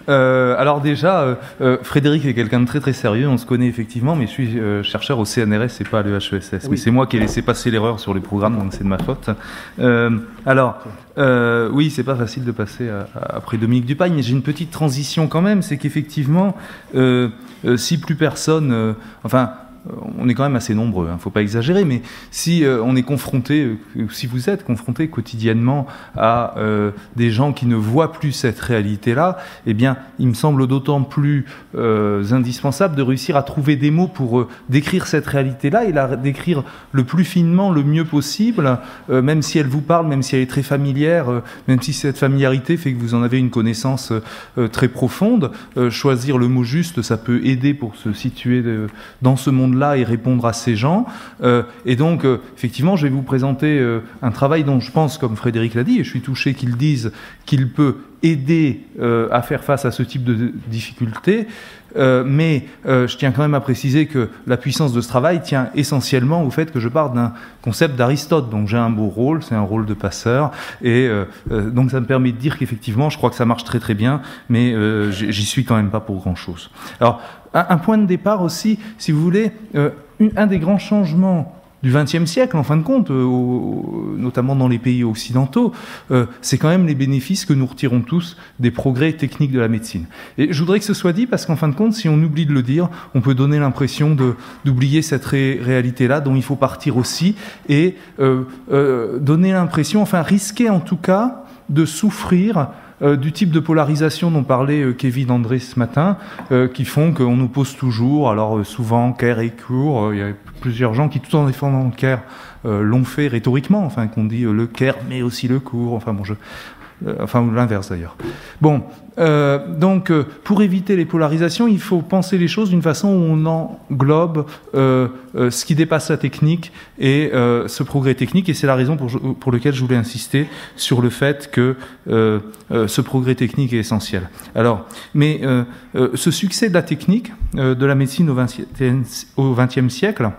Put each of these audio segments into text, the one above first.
Alors déjà, Frédéric est quelqu'un de très très sérieux, on se connaît effectivement, mais je suis chercheur au CNRS et pas à l'EHESS. Oui. Mais c'est moi qui ai laissé passer l'erreur sur les programmes, donc c'est de ma faute. Oui, c'est pas facile de passer après Dominique Dupaille, mais j'ai une petite transition quand même, c'est qu'effectivement, si plus personne... on est quand même assez nombreux, faut pas exagérer, mais si on est confronté, si vous êtes confronté quotidiennement à des gens qui ne voient plus cette réalité-là, eh bien, il me semble d'autant plus indispensable de réussir à trouver des mots pour décrire cette réalité-là et la décrire le plus finement, le mieux possible, même si elle vous parle, même si elle est très familière, même si cette familiarité fait que vous en avez une connaissance très profonde. Choisir le mot juste, ça peut aider pour se situer dans ce monde là et répondre à ces gens. Et donc, effectivement, je vais vous présenter un travail dont je pense, comme Frédéric l'a dit, et je suis touché qu'il dise qu'il peut aider à faire face à ce type de difficultés. Mais je tiens quand même à préciser que la puissance de ce travail tient essentiellement au fait que je pars d'un concept d'Aristote. Donc j'ai un beau rôle, c'est un rôle de passeur. Et donc ça me permet de dire qu'effectivement, je crois que ça marche très très bien, mais j'y suis quand même pas pour grand-chose. Alors, un point de départ aussi, si vous voulez, un des grands changements du XXe siècle, en fin de compte, notamment dans les pays occidentaux, c'est quand même les bénéfices que nous retirons tous des progrès techniques de la médecine. Et je voudrais que ce soit dit parce qu'en fin de compte, si on oublie de le dire, on peut donner l'impression d'oublier cette réalité-là dont il faut partir aussi et donner l'impression, enfin risquer en tout cas de souffrir du type de polarisation dont parlait Kevin André ce matin, qui font qu'on oppose toujours, alors souvent Care et Cure, il y a plusieurs gens qui, tout en défendant le Care, l'ont fait rhétoriquement, enfin qu'on dit le Care mais aussi le Cure, ou l'inverse d'ailleurs. Bon, donc pour éviter les polarisations, il faut penser les choses d'une façon où on englobe ce qui dépasse la technique et ce progrès technique, et c'est la raison pour laquelle je voulais insister sur le fait que ce progrès technique est essentiel. Alors, mais ce succès de la technique, de la médecine au XXe siècle,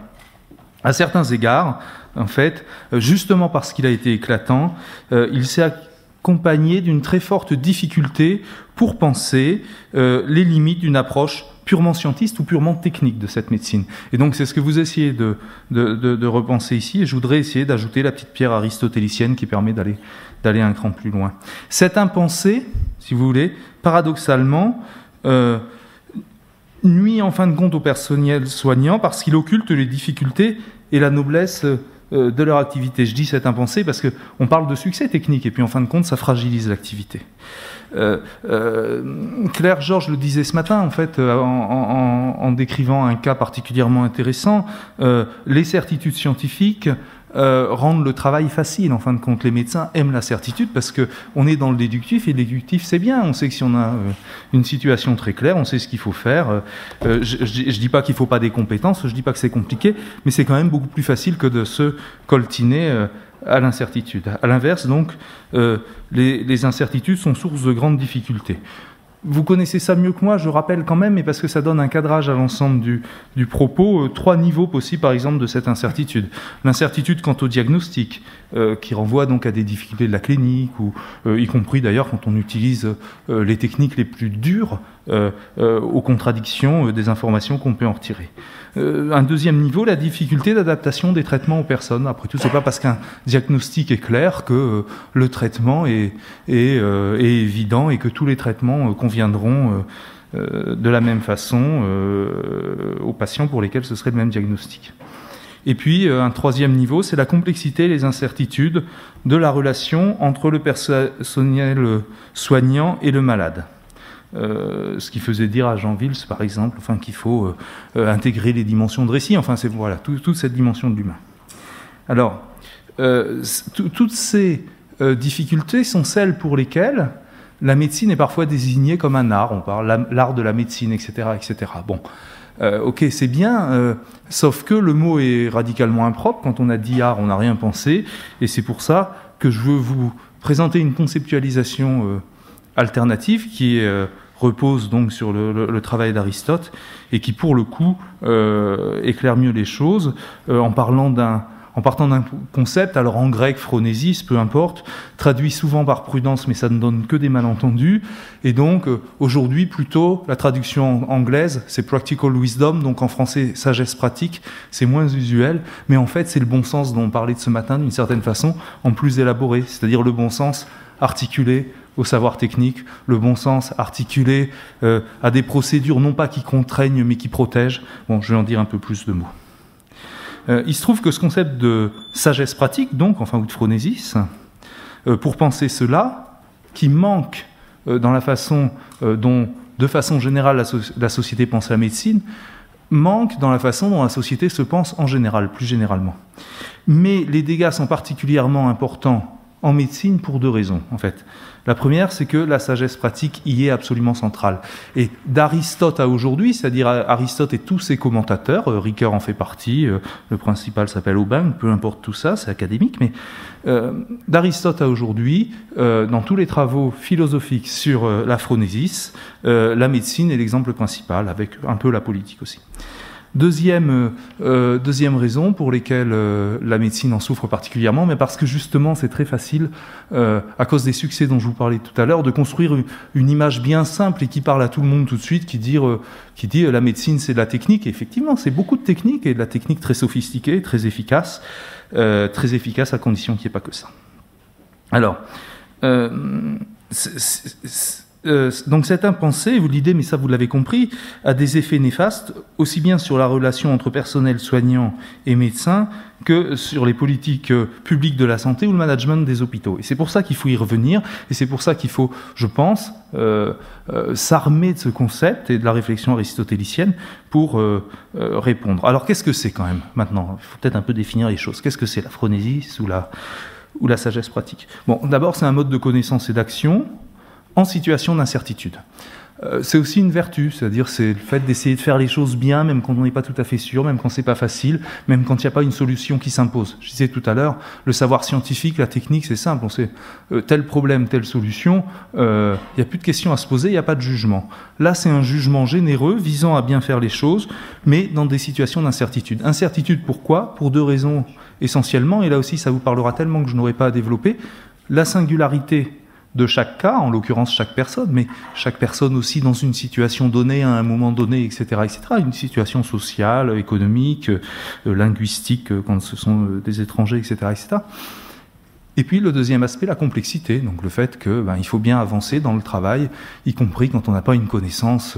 à certains égards, en fait, justement parce qu'il a été éclatant, il s'est accompagné d'une très forte difficulté pour penser les limites d'une approche purement scientiste ou purement technique de cette médecine. Et donc c'est ce que vous essayez de repenser ici, et je voudrais essayer d'ajouter la petite pierre aristotélicienne qui permet d'aller un cran plus loin. Cette impensée, si vous voulez, paradoxalement, nuit en fin de compte au personnel soignant parce qu'il occulte les difficultés et la noblesse de leur activité. Je dis cette impensée parce qu'on parle de succès technique et puis en fin de compte ça fragilise l'activité. Claire Georges le disait ce matin en fait en décrivant un cas particulièrement intéressant, les certitudes scientifiques rendent le travail facile. En fin de compte, les médecins aiment la certitude parce qu'on est dans le déductif, et le déductif c'est bien. On sait que si on a une situation très claire, on sait ce qu'il faut faire. Je dis pas qu'il faut pas des compétences, je dis pas que c'est compliqué, mais c'est quand même beaucoup plus facile que de se coltiner à l'incertitude. À l'inverse, donc, les incertitudes sont source de grandes difficultés. Vous connaissez ça mieux que moi, je rappelle quand même, mais parce que ça donne un cadrage à l'ensemble du propos, 3 niveaux possibles, par exemple, de cette incertitude. L'incertitude quant au diagnostic, qui renvoie donc à des difficultés de la clinique, ou y compris d'ailleurs quand on utilise les techniques les plus dures, aux contradictions des informations qu'on peut en retirer. Un deuxième niveau, la difficulté d'adaptation des traitements aux personnes. Après tout, c'est pas parce qu'un diagnostic est clair que le traitement est évident et que tous les traitements conviendront de la même façon aux patients pour lesquels ce serait le même diagnostic. Et puis, un troisième niveau, c'est la complexité et les incertitudes de la relation entre le personnel soignant et le malade. Ce qui faisait dire à Jean Vils, par exemple, qu'il faut intégrer les dimensions de récit, c'est voilà, toute cette dimension de l'humain. Alors, toutes ces difficultés sont celles pour lesquelles la médecine est parfois désignée comme un art. On parle l'art de la médecine, etc., etc. Bon, ok, c'est bien, sauf que le mot est radicalement impropre. Quand on a dit art, on n'a rien pensé, et c'est pour ça que je veux vous présenter une conceptualisation alternative qui repose donc sur le travail d'Aristote et qui, pour le coup, éclaire mieux les choses en parlant d'un en partant d'un concept, alors en grec, phronésis, peu importe, traduit souvent par prudence, mais ça ne donne que des malentendus. Et donc, aujourd'hui, plutôt, la traduction anglaise, c'est practical wisdom, donc en français, sagesse pratique, c'est moins usuel, mais en fait, c'est le bon sens dont on parlait de ce matin, d'une certaine façon, en plus élaboré, c'est-à-dire le bon sens articulé au savoir technique, le bon sens articulé à des procédures non pas qui contraignent mais qui protègent. Bon, je vais en dire un peu plus de mots. Il se trouve que ce concept de sagesse pratique, donc, enfin, ou de phronésis, pour penser cela, qui manque dans la façon dont, de façon générale, la société pense la médecine, manque dans la façon dont la société se pense en général, plus généralement. Mais les dégâts sont particulièrement importants en médecine pour deux raisons, en fait. La première, c'est que la sagesse pratique y est absolument centrale. Et d'Aristote à aujourd'hui, c'est-à-dire Aristote et tous ses commentateurs, Ricoeur en fait partie, le principal s'appelle Aubin, peu importe tout ça, c'est académique, mais d'Aristote à aujourd'hui, dans tous les travaux philosophiques sur la phronésis, la médecine est l'exemple principal, avec un peu la politique aussi. Deuxième raison pour lesquelles la médecine en souffre particulièrement, mais parce que justement c'est très facile, à cause des succès dont je vous parlais tout à l'heure, de construire une image bien simple et qui parle à tout le monde tout de suite, qui dit la médecine c'est de la technique. Et effectivement, c'est beaucoup de technique et de la technique très sophistiquée, très efficace à condition qu'il n'y ait pas que ça. Alors, donc cette impensée, vous l'idée, mais ça vous l'avez compris, a des effets néfastes, aussi bien sur la relation entre personnel soignant et médecin que sur les politiques publiques de la santé ou le management des hôpitaux. Et c'est pour ça qu'il faut y revenir, et c'est pour ça qu'il faut, je pense, s'armer de ce concept et de la réflexion aristotélicienne pour répondre. Alors qu'est-ce que c'est quand même, maintenant? Il faut peut-être un peu définir les choses. Qu'est-ce que c'est la phronésis ou la sagesse pratique? Bon, d'abord, c'est un mode de connaissance et d'action en situation d'incertitude. C'est aussi une vertu, c'est-à-dire c'est le fait d'essayer de faire les choses bien, même quand on n'est pas tout à fait sûr, même quand c'est pas facile, même quand il n'y a pas une solution qui s'impose. Je disais tout à l'heure, le savoir scientifique, la technique, c'est simple, on sait tel problème, telle solution, il n'y a plus de questions à se poser, il n'y a pas de jugement. Là, c'est un jugement généreux, visant à bien faire les choses, mais dans des situations d'incertitude. Incertitude, pourquoi? Pour deux raisons essentiellement, et là aussi ça vous parlera tellement que je n'aurai pas à développer. La singularité de chaque cas, en l'occurrence chaque personne, mais chaque personne aussi dans une situation donnée, à un moment donné, etc., etc., une situation sociale, économique, linguistique, quand ce sont des étrangers, etc., etc. Et puis le deuxième aspect, la complexité, donc le fait que il faut bien avancer dans le travail, y compris quand on n'a pas une connaissance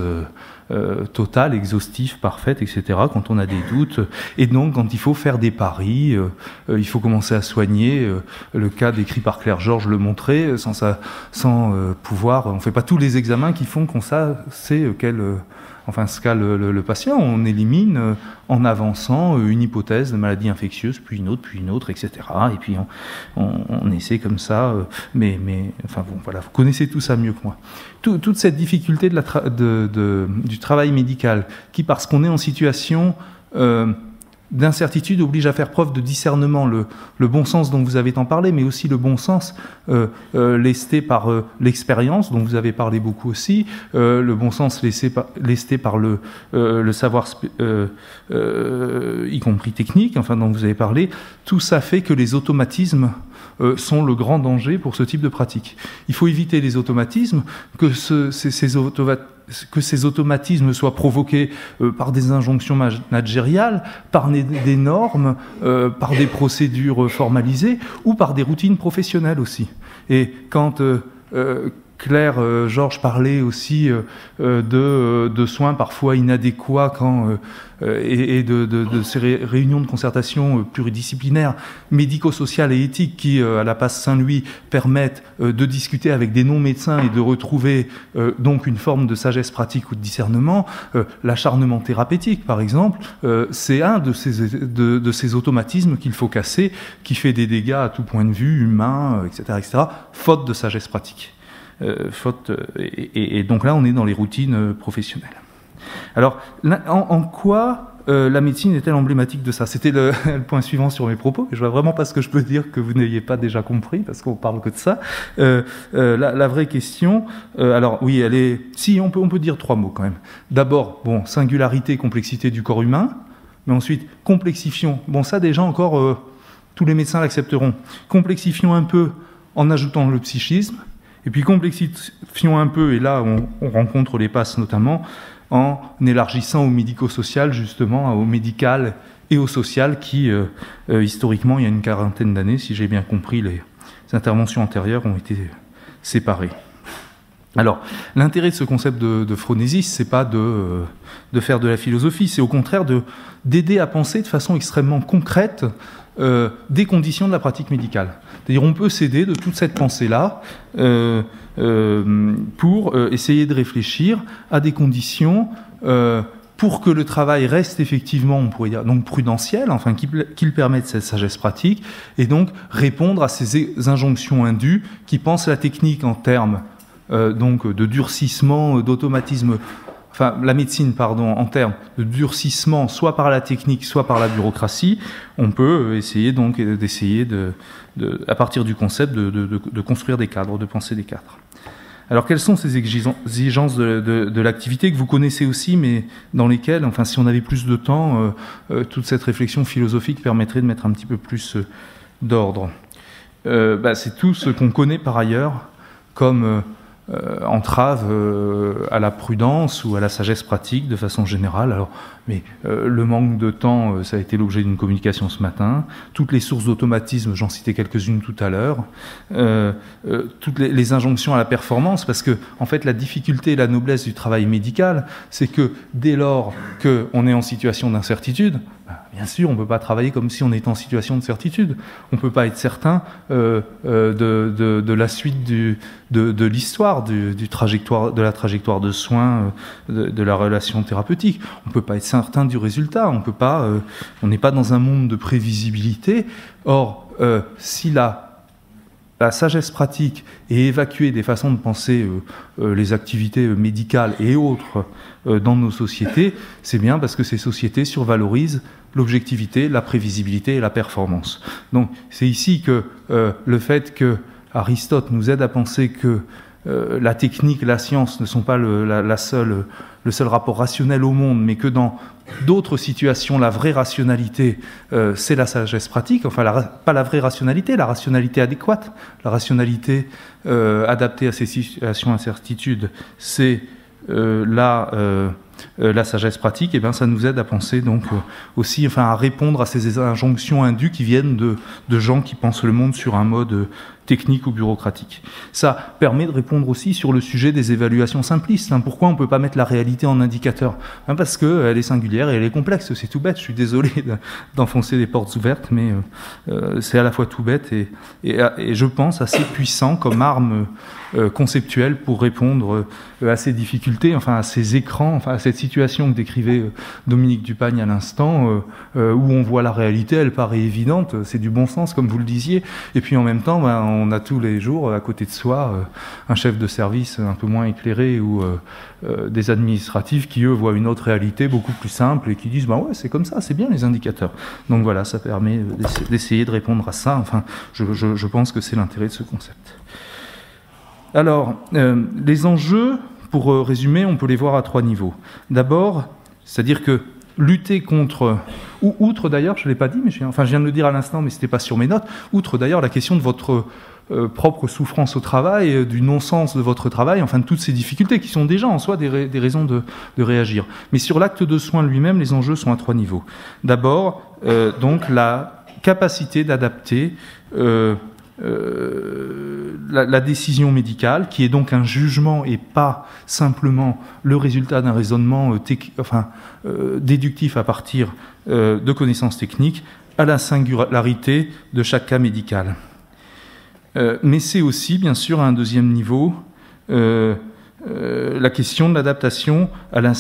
totale, exhaustive, parfaite, etc., quand on a des doutes, et donc quand il faut faire des paris, il faut commencer à soigner, le cas décrit par Claire Georges le montrait, sans pouvoir, on ne fait pas tous les examens qui font qu'on sait ce qu'a le patient, on élimine en avançant une hypothèse de maladie infectieuse, puis une autre, etc. Et puis on essaie comme ça, mais enfin bon, voilà, vous connaissez tout ça mieux que moi. Toute cette difficulté du travail médical, qui parce qu'on est en situation d'incertitude oblige à faire preuve de discernement, le bon sens dont vous avez tant parlé, mais aussi le bon sens lesté par l'expérience, dont vous avez parlé beaucoup aussi, le bon sens lesté par le savoir, y compris technique, enfin dont vous avez parlé. Tout ça fait que les automatismes sont le grand danger pour ce type de pratique. Il faut éviter les automatismes, que ces automatismes soient provoqués par des injonctions managériales, par des normes, par des procédures formalisées ou par des routines professionnelles aussi. Et quand Claire Georges parlait aussi de soins parfois inadéquats et de ces réunions de concertation pluridisciplinaires, médico-sociales et éthiques qui, à la Passe Saint-Louis, permettent de discuter avec des non-médecins et de retrouver donc une forme de sagesse pratique ou de discernement. L'acharnement thérapeutique, par exemple, c'est un de ces automatismes qu'il faut casser, qui fait des dégâts à tout point de vue, humain, etc., faute de sagesse pratique. Et donc là, on est dans les routines professionnelles. Alors, en quoi la médecine est-elle emblématique de ça? C'était le point suivant sur mes propos. Je vois vraiment pas ce que je peux dire que vous n'ayez pas déjà compris, parce qu'on parle que de ça. La vraie question, alors oui, elle est... Si, on peut dire trois mots quand même. D'abord, singularité et complexité du corps humain, mais ensuite, complexification. Bon, ça déjà encore... tous les médecins l'accepteront. Complexifions un peu en ajoutant le psychisme, et puis complexifions un peu, et là on rencontre les passes notamment, en élargissant au médico-social, justement, au médical et au social, qui, historiquement, il y a une quarantaine d'années, si j'ai bien compris, les interventions antérieures ont été séparées. Alors, l'intérêt de ce concept de phronésis, c'est pas de faire de la philosophie, c'est au contraire d'aider à penser de façon extrêmement concrète des conditions de la pratique médicale. C'est-à-dire, on peut s'aider de toute cette pensée-là pour essayer de réfléchir à des conditions pour que le travail reste effectivement, on pourrait dire, donc prudentiel, enfin qu'il permette cette sagesse pratique, et donc répondre à ces injonctions indues qui pensent la technique en termes donc de durcissement, d'automatisme, enfin la médecine, pardon, en termes de durcissement, soit par la technique, soit par la bureaucratie. On peut essayer donc à partir du concept de construire des cadres, de penser des cadres. Alors, quelles sont ces exigences de l'activité que vous connaissez aussi, mais dans lesquelles, enfin, si on avait plus de temps, toute cette réflexion philosophique permettrait de mettre un petit peu plus d'ordre. C'est tout ce qu'on connaît par ailleurs comme entrave à la prudence ou à la sagesse pratique de façon générale. Alors, mais le manque de temps, ça a été l'objet d'une communication ce matin. Toutes les sources d'automatisme, j'en citais quelques-unes tout à l'heure. Toutes les injonctions à la performance, parce que en fait, la difficulté et la noblesse du travail médical, c'est que dès lors qu'on est en situation d'incertitude, bien sûr, on ne peut pas travailler comme si on était en situation de certitude. On ne peut pas être certain de la suite de l'histoire, de la trajectoire de soins, de la relation thérapeutique. On ne peut pas être certain du résultat. On n'est pas dans un monde de prévisibilité. Or, si la sagesse pratique et évacuer des façons de penser les activités médicales et autres dans nos sociétés, c'est bien parce que ces sociétés survalorisent l'objectivité, la prévisibilité et la performance. Donc c'est ici que le fait que Aristote nous aide à penser que la technique, la science ne sont pas le seul rapport rationnel au monde, mais que dans d'autres situations, la vraie rationalité, c'est la sagesse pratique, enfin pas la vraie rationalité, la rationalité adéquate, la rationalité adaptée à ces situations d'incertitude, c'est la sagesse pratique, et bien ça nous aide à penser donc aussi, enfin à répondre à ces injonctions indues qui viennent de gens qui pensent le monde sur un mode technique ou bureaucratique. Ça permet de répondre aussi sur le sujet des évaluations simplistes. Pourquoi on ne peut pas mettre la réalité en indicateur ? Parce qu'elle est singulière et elle est complexe, c'est tout bête. Je suis désolé d'enfoncer des portes ouvertes, mais c'est à la fois tout bête et je pense assez puissant comme arme conceptuelle pour répondre à ces difficultés, enfin à ces écrans, enfin à cette situation que décrivait Dominique Dupagne à l'instant, où on voit la réalité, elle paraît évidente, c'est du bon sens comme vous le disiez, et puis en même temps on a tous les jours à côté de soi un chef de service un peu moins éclairé ou des administratifs qui eux voient une autre réalité beaucoup plus simple et qui disent ouais c'est comme ça, c'est bien les indicateurs. Donc voilà, ça permet d'essayer de répondre à ça. Enfin, je pense que c'est l'intérêt de ce concept. Alors, les enjeux, pour résumer, on peut les voir à 3 niveaux. D'abord, c'est-à-dire que lutter contre, ou outre d'ailleurs, je ne l'ai pas dit, mais je viens de le dire à l'instant, mais ce n'était pas sur mes notes, outre d'ailleurs la question de votre propre souffrance au travail, du non-sens de votre travail, enfin de toutes ces difficultés qui sont déjà en soi des raisons de réagir. Mais sur l'acte de soin lui-même, les enjeux sont à 3 niveaux. D'abord, donc la capacité d'adapter la décision médicale, qui est donc un jugement et pas simplement le résultat d'un raisonnement déductif à partir de connaissances techniques, à la singularité de chaque cas médical. Mais c'est aussi, bien sûr, à un deuxième niveau, la question de l'adaptation à la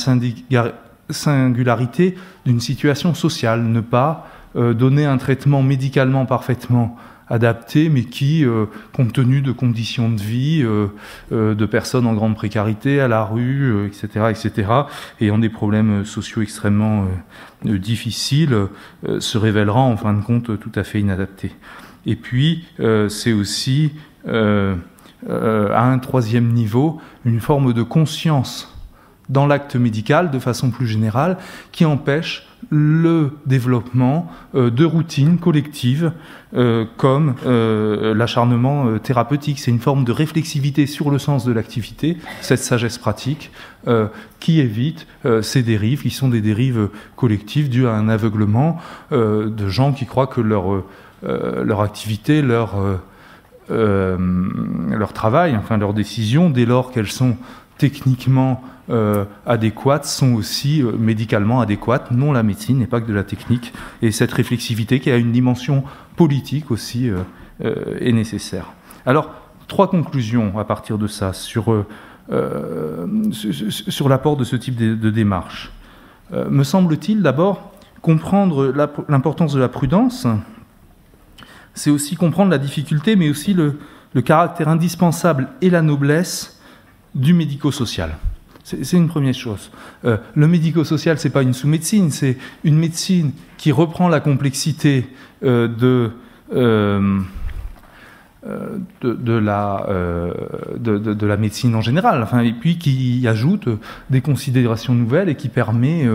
singularité d'une situation sociale, ne pas donner un traitement médicalement parfaitement adapté, mais qui, compte tenu de conditions de vie, de personnes en grande précarité, à la rue, etc., ayant des problèmes sociaux extrêmement difficiles, se révélera en fin de compte tout à fait inadapté. Et puis, c'est aussi, à un troisième niveau, une forme de conscience dans l'acte médical, de façon plus générale, qui empêche le développement de routines collectives comme l'acharnement thérapeutique. C'est une forme de réflexivité sur le sens de l'activité, cette sagesse pratique, qui évite ces dérives, qui sont des dérives collectives dues à un aveuglement de gens qui croient que leur activité, leur travail, enfin leurs décisions, dès lors qu'elles sont techniquement adéquates, sont aussi médicalement adéquates. Non, la médecine n'est pas que de la technique, et cette réflexivité qui a une dimension politique aussi est nécessaire. Alors, 3 conclusions à partir de ça sur l'apport de ce type de démarche. Me semble-t-il d'abord comprendre l'importance de la prudence, c'est aussi comprendre la difficulté, mais aussi le caractère indispensable et la noblesse du médico-social. C'est une première chose. Le médico-social, ce n'est pas une sous-médecine, c'est une médecine qui reprend la complexité de la médecine en général, enfin, et puis qui ajoute des considérations nouvelles et qui permet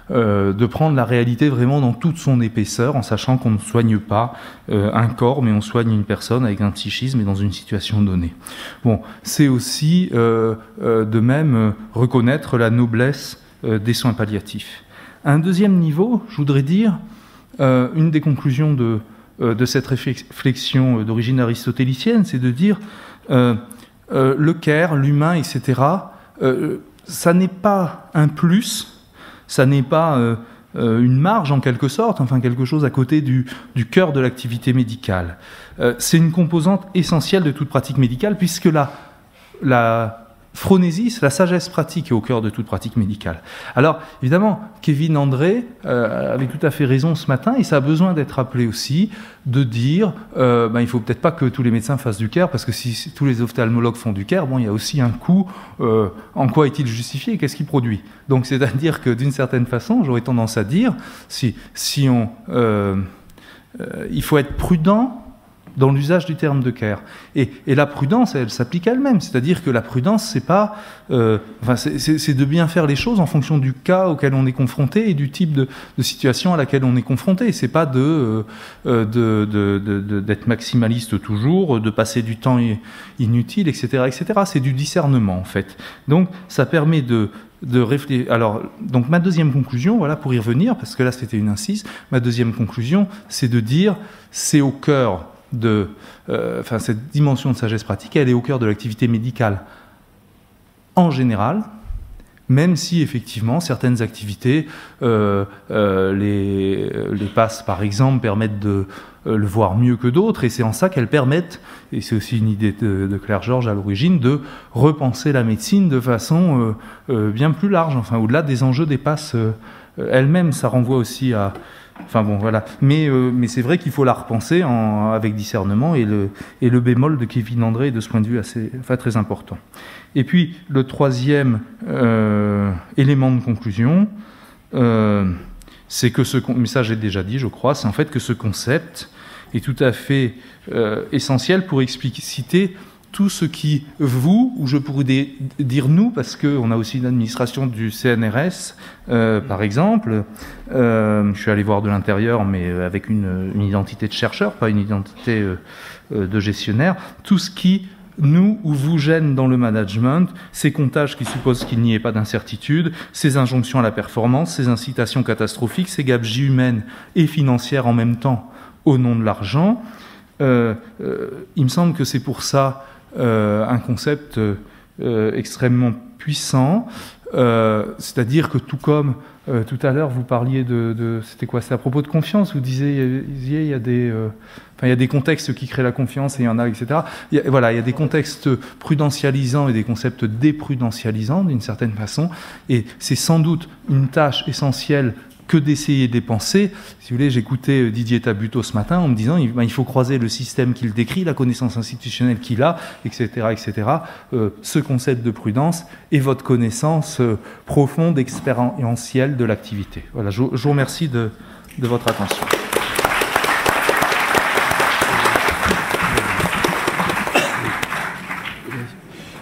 de prendre la réalité vraiment dans toute son épaisseur, en sachant qu'on ne soigne pas un corps, mais on soigne une personne avec un psychisme et dans une situation donnée. Bon, c'est aussi de même reconnaître la noblesse des soins palliatifs. À un deuxième niveau, je voudrais dire, une des conclusions de cette réflexion d'origine aristotélicienne, c'est de dire le care, l'humain, etc., ça n'est pas un plus, ça n'est pas une marge en quelque sorte, enfin quelque chose à côté du cœur de l'activité médicale. C'est une composante essentielle de toute pratique médicale, puisque la phronésis, la sagesse pratique est au cœur de toute pratique médicale. Alors, évidemment, Kevin André avait tout à fait raison ce matin, et ça a besoin d'être rappelé aussi, de dire, il ne faut peut-être pas que tous les médecins fassent du care, parce que si tous les ophtalmologues font du care, bon, il y a aussi un coût. En quoi est-il justifié et qu'est-ce qu'il produit? Donc, c'est-à-dire que, d'une certaine façon, j'aurais tendance à dire, il faut être prudent dans l'usage du terme de care. Et la prudence, elle s'applique à elle-même. C'est-à-dire que la prudence, c'est pas... c'est de bien faire les choses en fonction du cas auquel on est confronté et du type de situation à laquelle on est confronté. C'est pas d'être maximaliste toujours, de passer du temps inutile, etc., etc. C'est du discernement, en fait. Donc, ça permet de réfléchir. Alors, donc ma deuxième conclusion, voilà, pour y revenir, parce que là, c'était une incise, ma deuxième conclusion, c'est de dire, c'est au cœur cette dimension de sagesse pratique, elle est au cœur de l'activité médicale en général, même si effectivement certaines activités, les passes par exemple, permettent de le voir mieux que d'autres, et c'est en ça qu'elles permettent, et c'est aussi une idée de Claire Georges à l'origine, de repenser la médecine de façon bien plus large, enfin au-delà des enjeux des passes elles-mêmes. Ça renvoie aussi à... Enfin bon, voilà. Mais c'est vrai qu'il faut la repenser avec discernement, et le bémol de Kevin André est de ce point de vue très important. Et puis, le troisième élément de conclusion, c'est que mais ça j'ai déjà dit, je crois, c'est en fait que ce concept est tout à fait essentiel pour expliciter tout ce qui, ou je pourrais dire nous, parce qu'on a aussi une administration du CNRS, par exemple. Je suis allé voir de l'intérieur, mais avec une identité de chercheur, pas une identité de gestionnaire. Tout ce qui, nous ou vous, gêne dans le management, ces comptages qui supposent qu'il n'y ait pas d'incertitude, ces injonctions à la performance, ces incitations catastrophiques, ces gabegies humaines et financières en même temps au nom de l'argent, il me semble que c'est pour ça un concept extrêmement puissant, c'est-à-dire que tout comme tout à l'heure vous parliez c'était quoi, c'est à propos de confiance, vous disiez il y a des contextes qui créent la confiance et il y en a, etc. Il y a des contextes prudentialisants et des concepts déprudentialisants d'une certaine façon, et c'est sans doute une tâche essentielle que d'essayer de les penser. Si vous voulez, j'écoutais Didier Tabuteau ce matin en me disant il faut croiser le système qu'il décrit, la connaissance institutionnelle qu'il a, etc., etc. Ce concept de prudence et votre connaissance profonde, expérientielle de l'activité. Voilà, je vous remercie de votre attention.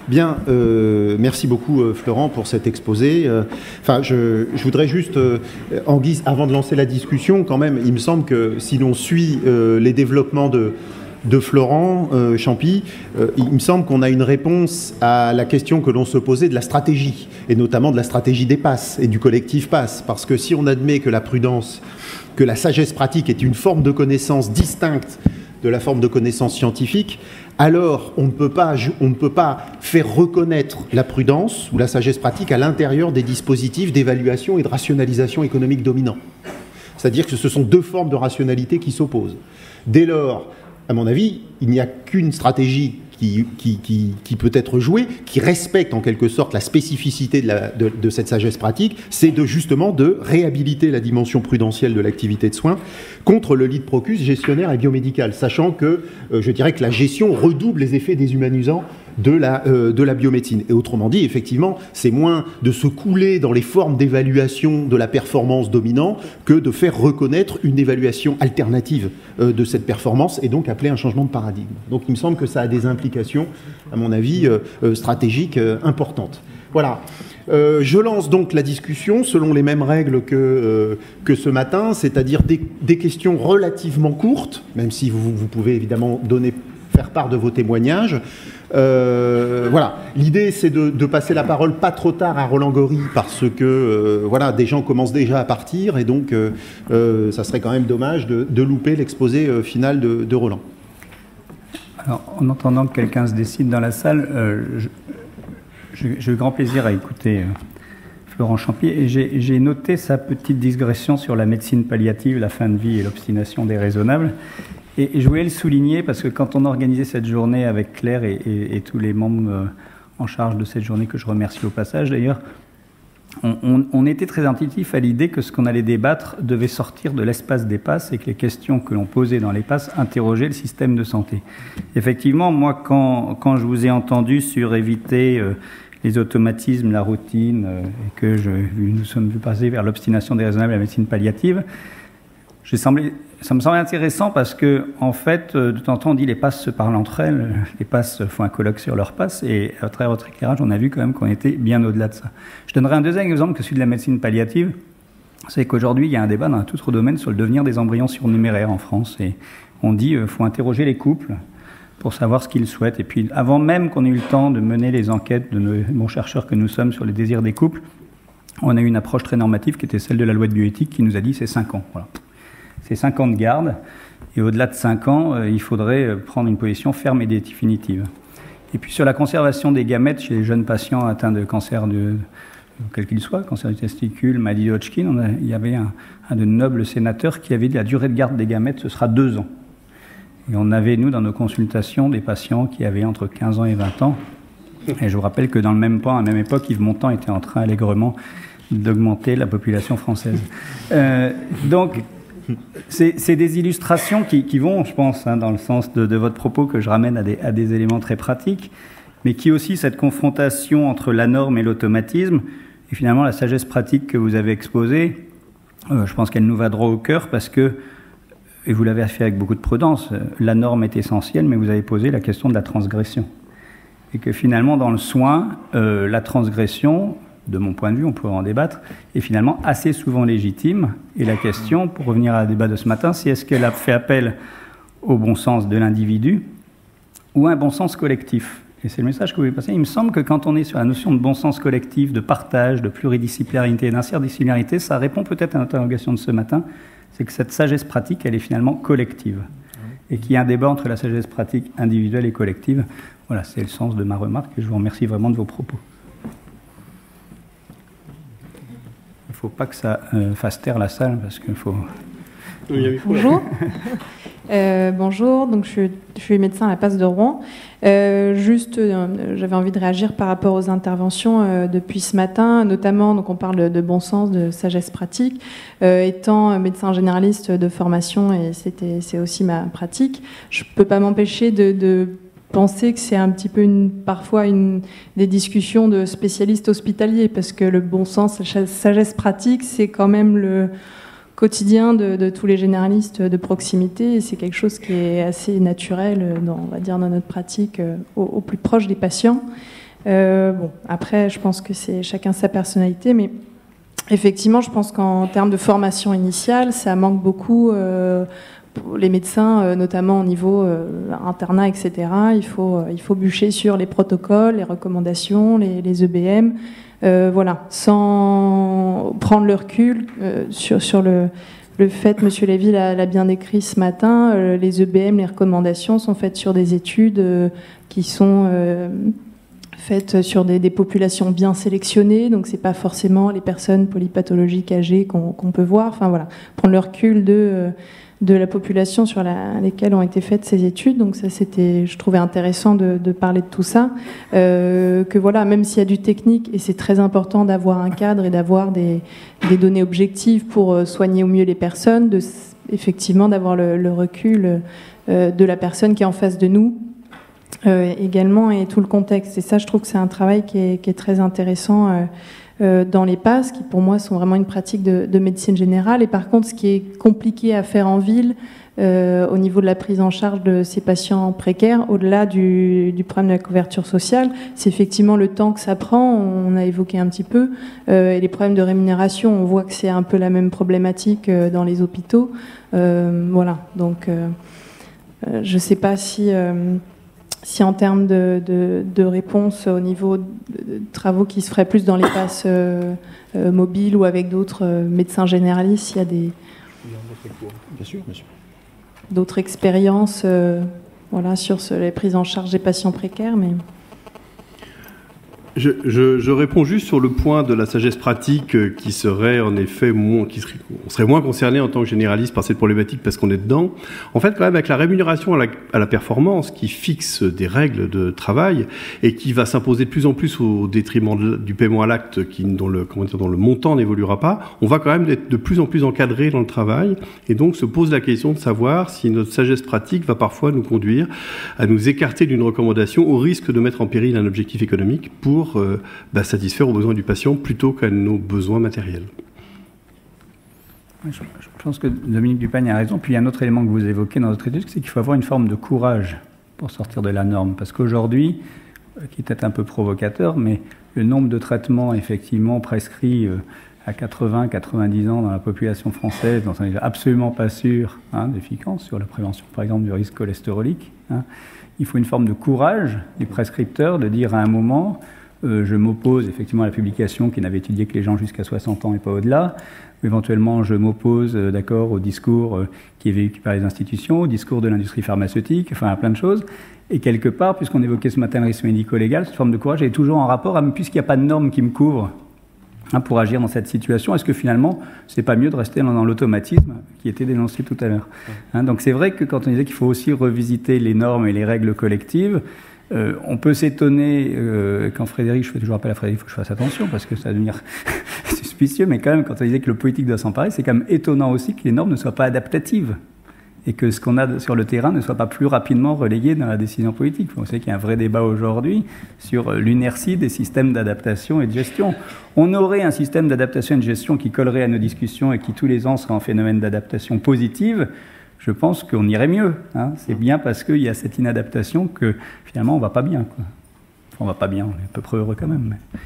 Bien, merci beaucoup Florent pour cet exposé. Je voudrais juste, en guise, avant de lancer la discussion, quand même, il me semble que si l'on suit les développements de Florent Champy, il me semble qu'on a une réponse à la question que l'on se posait de la stratégie, et notamment de la stratégie des passes et du collectif passe. Parce que si on admet que la prudence, que la sagesse pratique est une forme de connaissance distincte de la forme de connaissance scientifique, alors on ne peut pas faire reconnaître la prudence ou la sagesse pratique à l'intérieur des dispositifs d'évaluation et de rationalisation économique dominants. C'est-à-dire que ce sont deux formes de rationalité qui s'opposent. Dès lors, à mon avis, il n'y a qu'une stratégie qui peut être jouée, qui respecte en quelque sorte la spécificité de cette sagesse pratique, c'est justement de réhabiliter la dimension prudentielle de l'activité de soins contre le lead procus gestionnaire et biomédical, sachant que je dirais que la gestion redouble les effets déshumanisants de la biomédecine. Et autrement dit, effectivement, c'est moins de se couler dans les formes d'évaluation de la performance dominante que de faire reconnaître une évaluation alternative de cette performance et donc appeler un changement de paradigme. Donc il me semble que ça a des implications, à mon avis, stratégiques importantes. Voilà. Je lance donc la discussion selon les mêmes règles que ce matin, c'est-à-dire des questions relativement courtes, même si vous pouvez évidemment faire part de vos témoignages. Voilà. L'idée, c'est de passer la parole pas trop tard à Roland Gory parce que voilà, des gens commencent déjà à partir et donc ça serait quand même dommage de louper l'exposé final de Roland. Alors, en entendant que quelqu'un se décide dans la salle, j'ai eu grand plaisir à écouter Florent Champy et j'ai noté sa petite digression sur la médecine palliative, la fin de vie et l'obstination déraisonnable. Et je voulais le souligner parce que quand on a organisé cette journée avec Claire et tous les membres en charge de cette journée, que je remercie au passage d'ailleurs, on était très intuitif à l'idée que ce qu'on allait débattre devait sortir de l'espace des passes et que les questions que l'on posait dans les passes interrogeaient le système de santé. Effectivement, moi, quand je vous ai entendu sur éviter les automatismes, la routine, et que nous sommes vus passer vers l'obstination déraisonnable et la médecine palliative, ça me semblait intéressant parce que, en fait, de temps en temps, on dit les passes se parlent entre elles, les passes font un colloque sur leurs passes, et à travers votre éclairage, on a vu quand même qu'on était bien au-delà de ça. Je donnerai un deuxième exemple que celui de la médecine palliative. C'est qu'aujourd'hui, il y a un débat dans un tout autre domaine sur le devenir des embryons surnuméraires en France, et on dit qu'il faut interroger les couples pour savoir ce qu'ils souhaitent. Et puis, avant même qu'on ait eu le temps de mener les enquêtes de nos bons chercheurs que nous sommes sur les désirs des couples, on a eu une approche très normative qui était celle de la loi de bioéthique qui nous a dit c'est 5 ans. Voilà. C'est 5 ans de garde, et au-delà de 5 ans, il faudrait prendre une position ferme et définitive. Et puis sur la conservation des gamètes chez les jeunes patients atteints de cancer, quel qu'il soit, cancer du testicule, maladie de Hodgkin, il y avait un de nobles sénateurs qui avait dit la durée de garde des gamètes, ce sera 2 ans. Et on avait, nous, dans nos consultations, des patients qui avaient entre 15 ans et 20 ans. Et je vous rappelle que dans le même temps, à la même époque, Yves Montand était en train allègrement d'augmenter la population française. Donc, c'est des illustrations qui vont, je pense, dans le sens de votre propos, que je ramène à des éléments très pratiques, mais qui aussi cette confrontation entre la norme et l'automatisme, et finalement la sagesse pratique que vous avez exposée, je pense qu'elle nous va droit au cœur parce que, et vous l'avez fait avec beaucoup de prudence, la norme est essentielle, mais vous avez posé la question de la transgression. Et que finalement, dans le soin, la transgression, de mon point de vue, on pourrait en débattre, est finalement assez souvent légitime. Et la question, pour revenir à la débat de ce matin, c'est est-ce qu'elle a fait appel au bon sens de l'individu ou à un bon sens collectif? Et c'est le message que vous voulez passer. Il me semble que quand on est sur la notion de bon sens collectif, de partage, de pluridisciplinarité et d'interdisciplinarité, ça répond peut-être à l'interrogation de ce matin, c'est que cette sagesse pratique, elle est finalement collective. Et qu'il y a un débat entre la sagesse pratique individuelle et collective. Voilà, c'est le sens de ma remarque et je vous remercie vraiment de vos propos. Il ne faut pas que ça fasse taire la salle parce qu'il faut... Bonjour. Bonjour, donc je suis médecin à la Passe de Rouen. J'avais envie de réagir par rapport aux interventions depuis ce matin, notamment, donc on parle de bon sens, de sagesse pratique. Étant médecin généraliste de formation, et c'est aussi ma pratique, je ne peux pas m'empêcher de penser que c'est un petit peu parfois des discussions de spécialistes hospitaliers, parce que le bon sens, la sagesse pratique, c'est quand même le quotidien de tous les généralistes de proximité, et c'est quelque chose qui est assez naturel on va dire dans notre pratique au plus proche des patients. Bon, après, je pense que c'est chacun sa personnalité, mais effectivement, je pense qu'en termes de formation initiale, ça manque beaucoup pour les médecins, notamment au niveau internat, etc. Il faut bûcher sur les protocoles, les recommandations, les EBM, voilà, sans prendre le recul sur le fait, M. Lévy l'a bien décrit ce matin, les EBM, les recommandations sont faites sur des études qui sont faites sur des populations bien sélectionnées, donc c'est pas forcément les personnes polypathologiques âgées qu'on peut voir. Enfin voilà, prendre le recul de la population sur lesquelles ont été faites ces études. Donc ça, je trouvais intéressant de parler de tout ça. Que voilà, même s'il y a du technique, et c'est très important d'avoir un cadre et d'avoir des données objectives pour soigner au mieux les personnes, effectivement d'avoir le recul de la personne qui est en face de nous. Également, et tout le contexte. Et ça, je trouve que c'est un travail qui est très intéressant dans les PASS, qui pour moi sont vraiment une pratique de médecine générale. Et par contre, ce qui est compliqué à faire en ville, au niveau de la prise en charge de ces patients précaires, au-delà du problème de la couverture sociale, c'est effectivement le temps que ça prend, on a évoqué un petit peu, et les problèmes de rémunération, on voit que c'est un peu la même problématique dans les hôpitaux. Voilà, donc je ne sais pas si en termes de réponse au niveau de travaux qui se feraient plus dans les PASS mobiles ou avec d'autres médecins généralistes, il y a Bien sûr, bien sûr. d'autres expériences voilà, sur les prises en charge des patients précaires. Mais... Je réponds juste sur le point de la sagesse pratique qui serait en effet on serait moins concerné en tant que généraliste par cette problématique parce qu'on est dedans. En fait, quand même, avec la rémunération à la performance qui fixe des règles de travail et qui va s'imposer de plus en plus au détriment du paiement à l'acte dont le montant n'évoluera pas, on va quand même être de plus en plus encadré dans le travail et donc se pose la question de savoir si notre sagesse pratique va parfois nous conduire à nous écarter d'une recommandation au risque de mettre en péril un objectif économique pour satisfaire aux besoins du patient plutôt qu'à nos besoins matériels. Je pense que Dominique Dupagne a raison. Puis il y a un autre élément que vous évoquez dans votre étude, c'est qu'il faut avoir une forme de courage pour sortir de la norme. Parce qu'aujourd'hui, qui est peut-être un peu provocateur, mais le nombre de traitements effectivement prescrits à 80-90 ans dans la population française, dont on n'est absolument pas sûr d'efficace sur la prévention, par exemple, du risque cholestérolique, il faut une forme de courage des prescripteurs de dire à un moment... je m'oppose effectivement à la publication qui n'avait étudié que les gens jusqu'à 60 ans et pas au-delà. Éventuellement, je m'oppose d'accord au discours qui est véhiculé par les institutions, au discours de l'industrie pharmaceutique, enfin à plein de choses. Et quelque part, puisqu'on évoquait ce matin le risque médico-légal, cette forme de courage est toujours en rapport puisqu'il n'y a pas de normes qui me couvrent pour agir dans cette situation. Est-ce que finalement, c'est pas mieux de rester dans l'automatisme qui était dénoncé tout à l'heure Donc c'est vrai que quand on disait qu'il faut aussi revisiter les normes et les règles collectives, on peut s'étonner quand Frédéric, je fais toujours appel à Frédéric, il faut que je fasse attention parce que ça va devenir suspicieux, mais quand même, quand on disait que le politique doit s'emparer, c'est quand même étonnant aussi que les normes ne soient pas adaptatives et que ce qu'on a sur le terrain ne soit pas plus rapidement relayé dans la décision politique. On sait qu'il y a un vrai débat aujourd'hui sur l'inertie des systèmes d'adaptation et de gestion. On aurait un système d'adaptation et de gestion qui collerait à nos discussions et qui tous les ans serait en phénomène d'adaptation positive. Je pense qu'on irait mieux. C'est bien parce qu'il y a cette inadaptation que finalement on ne va pas bien. Enfin, on ne va pas bien, on est à peu près heureux quand même. Mais...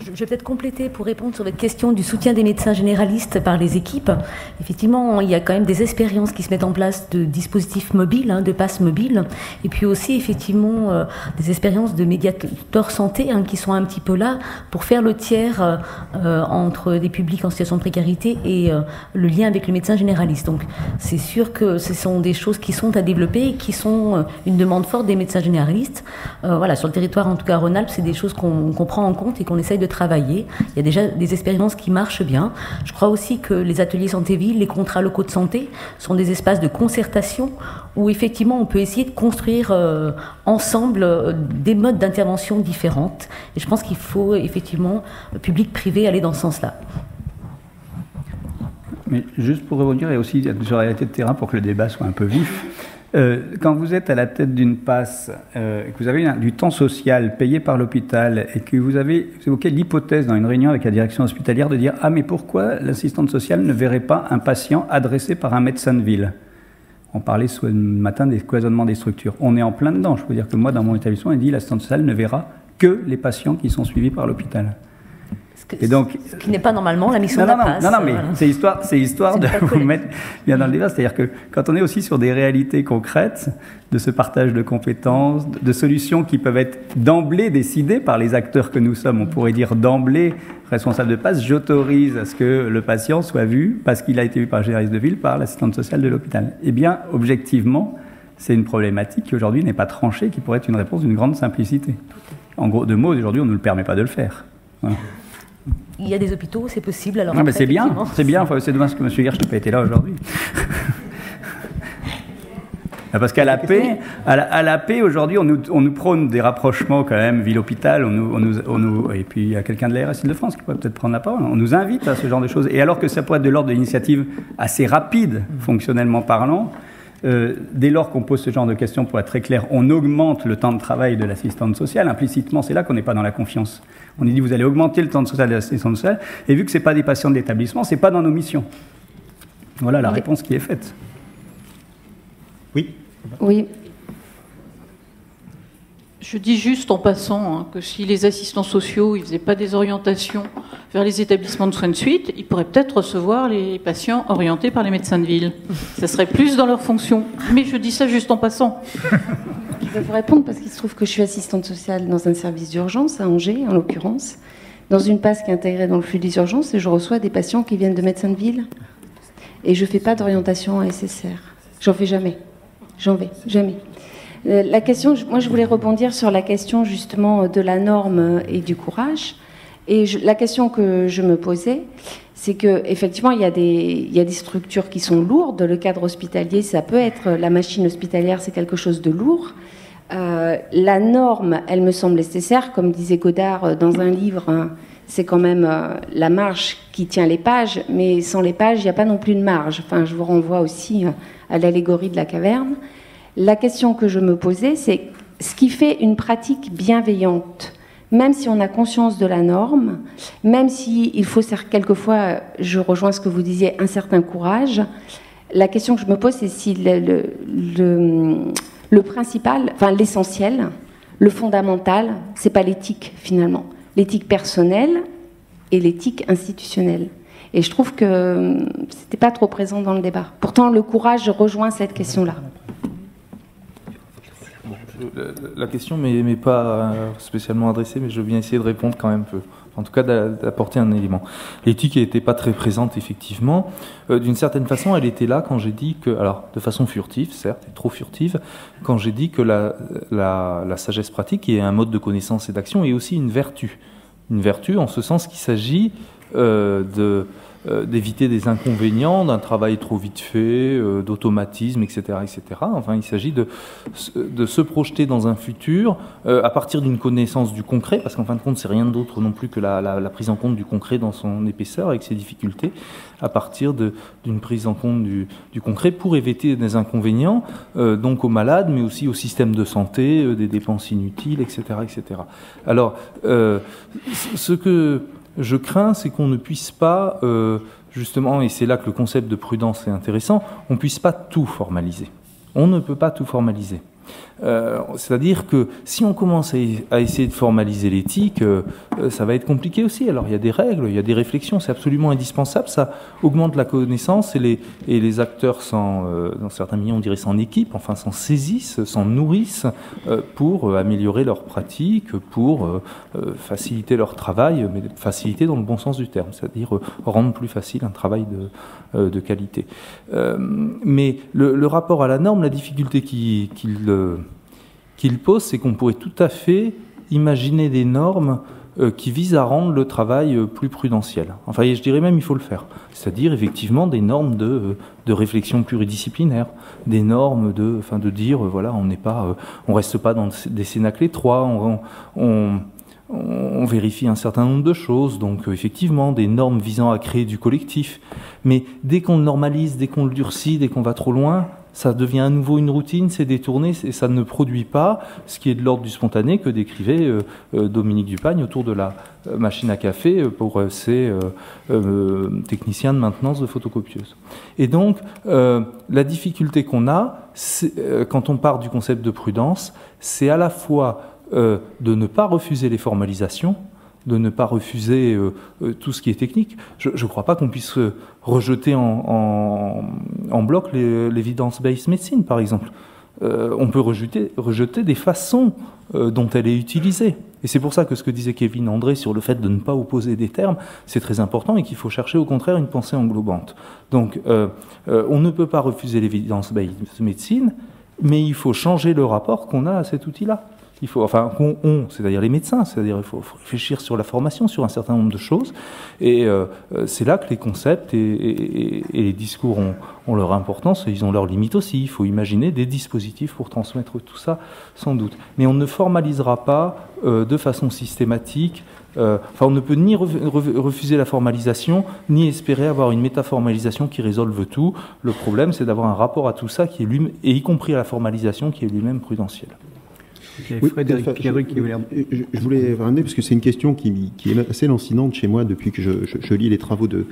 Je vais peut-être compléter pour répondre sur votre question du soutien des médecins généralistes par les équipes. Effectivement, il y a quand même des expériences qui se mettent en place de dispositifs mobiles, de passes mobiles, et puis aussi effectivement des expériences de médiateurs santé qui sont un petit peu là pour faire le tiers entre des publics en situation de précarité et le lien avec le médecin généraliste. Donc c'est sûr que ce sont des choses qui sont à développer et qui sont une demande forte des médecins généralistes. Voilà, sur le territoire, en tout cas à Rhône-Alpes, c'est des choses qu'on prend en compte et qu'on essaye de travailler. Il y a déjà des expériences qui marchent bien. Je crois aussi que les ateliers santé-ville, les contrats locaux de santé sont des espaces de concertation où effectivement on peut essayer de construire ensemble des modes d'intervention différentes. Et je pense qu'il faut effectivement, public-privé, aller dans ce sens-là. Mais juste pour rebondir, il y a aussi sur la réalité de terrain pour que le débat soit un peu vif. Quand vous êtes à la tête d'une passe, que vous avez du temps social payé par l'hôpital et que vous évoqué l'hypothèse dans une réunion avec la direction hospitalière de dire « Ah, mais pourquoi l'assistante sociale ne verrait pas un patient adressé par un médecin de ville ?» On parlait ce matin des cloisonnements des structures. On est en plein dedans. Je peux dire que moi, dans mon établissement, il dit « L'assistante sociale ne verra que les patients qui sont suivis par l'hôpital. Et donc, ce qui n'est pas normalement la mission de la place. Non, mais voilà. c'est histoire de vous mettre bien dans le débat. C'est-à-dire que quand on est aussi sur des réalités concrètes, de ce partage de compétences, de solutions qui peuvent être d'emblée décidées par les acteurs que nous sommes, on pourrait dire d'emblée, responsable de passe, j'autorise à ce que le patient soit vu, parce qu'il a été vu par le généraliste de ville, par l'assistante sociale de l'hôpital. Eh bien, objectivement, c'est une problématique qui aujourd'hui n'est pas tranchée, qui pourrait être une réponse d'une grande simplicité. En gros, de mots, aujourd'hui, on ne nous le permet pas de le faire. Voilà. Il y a des hôpitaux où c'est possible. Alors non, mais c'est bien. Enfin, c'est dommage que M. Gersh n'ait pas été là aujourd'hui. Parce qu'à la paix, aujourd'hui, on nous prône des rapprochements quand même, ville-hôpital, et puis il y a quelqu'un de la RS Île-de-France qui pourrait peut-être prendre la parole. On nous invite à ce genre de choses. Et alors que ça pourrait être de l'ordre de l'initiative assez rapide, fonctionnellement parlant, dès lors qu'on pose ce genre de questions, pour être très clair, on augmente le temps de travail de l'assistante sociale. Implicitement, c'est là qu'on n'est pas dans la confiance. On dit, vous allez augmenter le temps de social de l'assistante sociale, et vu que ce n'est pas des patients de l'établissement, ce n'est pas dans nos missions. Voilà la réponse qui est faite. Oui. Oui. Je dis juste en passant que si les assistants sociaux ne faisaient pas des orientations vers les établissements de soins de suite, ils pourraient peut-être recevoir les patients orientés par les médecins de ville. Ça serait plus dans leur fonction. Mais je dis ça juste en passant. Je vais vous répondre parce qu'il se trouve que je suis assistante sociale dans un service d'urgence, à Angers en l'occurrence, dans une PAS qui est intégrée dans le flux des urgences, et je reçois des patients qui viennent de médecins de ville. Et je ne fais pas d'orientation en SSR. J'en fais jamais. Jamais. La question, moi je voulais rebondir sur la question justement de la norme et du courage. Et la question que je me posais, c'est qu'effectivement il y a des structures qui sont lourdes. Le cadre hospitalier, ça peut être la machine hospitalière, c'est quelque chose de lourd. La norme, elle me semble nécessaire, comme disait Godard dans un livre, hein, c'est quand même la marge qui tient les pages, mais sans les pages, il n'y a pas non plus de marge. Enfin, je vous renvoie aussi à l'allégorie de la caverne. La question que je me posais, c'est ce qui fait une pratique bienveillante, même si on a conscience de la norme, même s'il faut quelquefois, je rejoins ce que vous disiez, un certain courage. La question que je me pose, c'est si le principal, enfin l'essentiel, le fondamental, c'est pas l'éthique finalement. L'éthique personnelle et l'éthique institutionnelle. Et je trouve que c'était pas trop présent dans le débat. Pourtant, le courage rejoint cette question-là. La question m'est pas spécialement adressée, mais je veux bien essayer de répondre quand même peu. En tout cas, d'apporter un élément. L'éthique n'était pas très présente, effectivement. D'une certaine façon, elle était là quand j'ai dit que, alors de façon furtive, certes, et trop furtive, quand j'ai dit que la sagesse pratique est un mode de connaissance et d'action et aussi une vertu. Une vertu en ce sens qu'il s'agit d'éviter des inconvénients, d'un travail trop vite fait, d'automatisme, etc., etc. Enfin, il s'agit de se projeter dans un futur à partir d'une connaissance du concret, parce qu'en fin de compte, c'est rien d'autre non plus que la prise en compte du concret dans son épaisseur, avec ses difficultés, à partir d'une prise en compte du concret pour éviter des inconvénients, donc aux malades, mais aussi au système de santé, des dépenses inutiles, etc., etc. Alors, ce que je crains, c'est qu'on ne puisse pas, justement, et c'est là que le concept de prudence est intéressant, on ne puisse pas tout formaliser. On ne peut pas tout formaliser. C'est-à-dire que si on commence à essayer de formaliser l'éthique, ça va être compliqué aussi. Alors il y a des règles, il y a des réflexions, c'est absolument indispensable, ça augmente la connaissance et les acteurs dans certains milieux on dirait s'en équipent, enfin s'en saisissent, s'en nourrissent pour améliorer leurs pratiques, pour faciliter leur travail, mais faciliter dans le bon sens du terme, c'est-à-dire rendre plus facile un travail de qualité. Mais le rapport à la norme, la difficulté qu'il pose, c'est qu'on pourrait tout à fait imaginer des normes qui visent à rendre le travail plus prudentiel. Enfin, je dirais même il faut le faire. C'est-à-dire, effectivement, des normes de réflexion pluridisciplinaire, des normes de dire, voilà, on reste pas dans des cénacles étroits, on vérifie un certain nombre de choses, donc effectivement, des normes visant à créer du collectif. Mais dès qu'on le normalise, dès qu'on le durcit, dès qu'on va trop loin, ça devient à nouveau une routine, c'est détourné, et ça ne produit pas ce qui est de l'ordre du spontané que décrivait Dominique Dupagne autour de la machine à café pour ses techniciens de maintenance de photocopieuses. Et donc, la difficulté qu'on a, quand on part du concept de prudence, c'est à la fois de ne pas refuser les formalisations, de ne pas refuser tout ce qui est technique. Je ne crois pas qu'on puisse rejeter en bloc l'evidence-based medicine, par exemple. On peut rejeter des façons dont elle est utilisée. Et c'est pour ça que ce que disait Kevin André sur le fait de ne pas opposer des termes, c'est très important et qu'il faut chercher au contraire une pensée englobante. Donc on ne peut pas refuser l'evidence-based medicine, mais il faut changer le rapport qu'on a à cet outil-là. Il faut, c'est-à-dire les médecins, c'est-à-dire il faut réfléchir sur la formation, sur un certain nombre de choses, et c'est là que les concepts et les discours ont leur importance, et ils ont leurs limites aussi. Il faut imaginer des dispositifs pour transmettre tout ça, sans doute. Mais on ne formalisera pas de façon systématique. On ne peut ni refuser la formalisation, ni espérer avoir une métaformalisation qui résolve tout. Le problème, c'est d'avoir un rapport à tout ça qui est lui, et y compris à la formalisation, qui est lui-même prudentiel. Oui, Frédéric Pierru qui je voulais ramener, parce que c'est une question qui est assez lancinante chez moi depuis que je lis les travaux de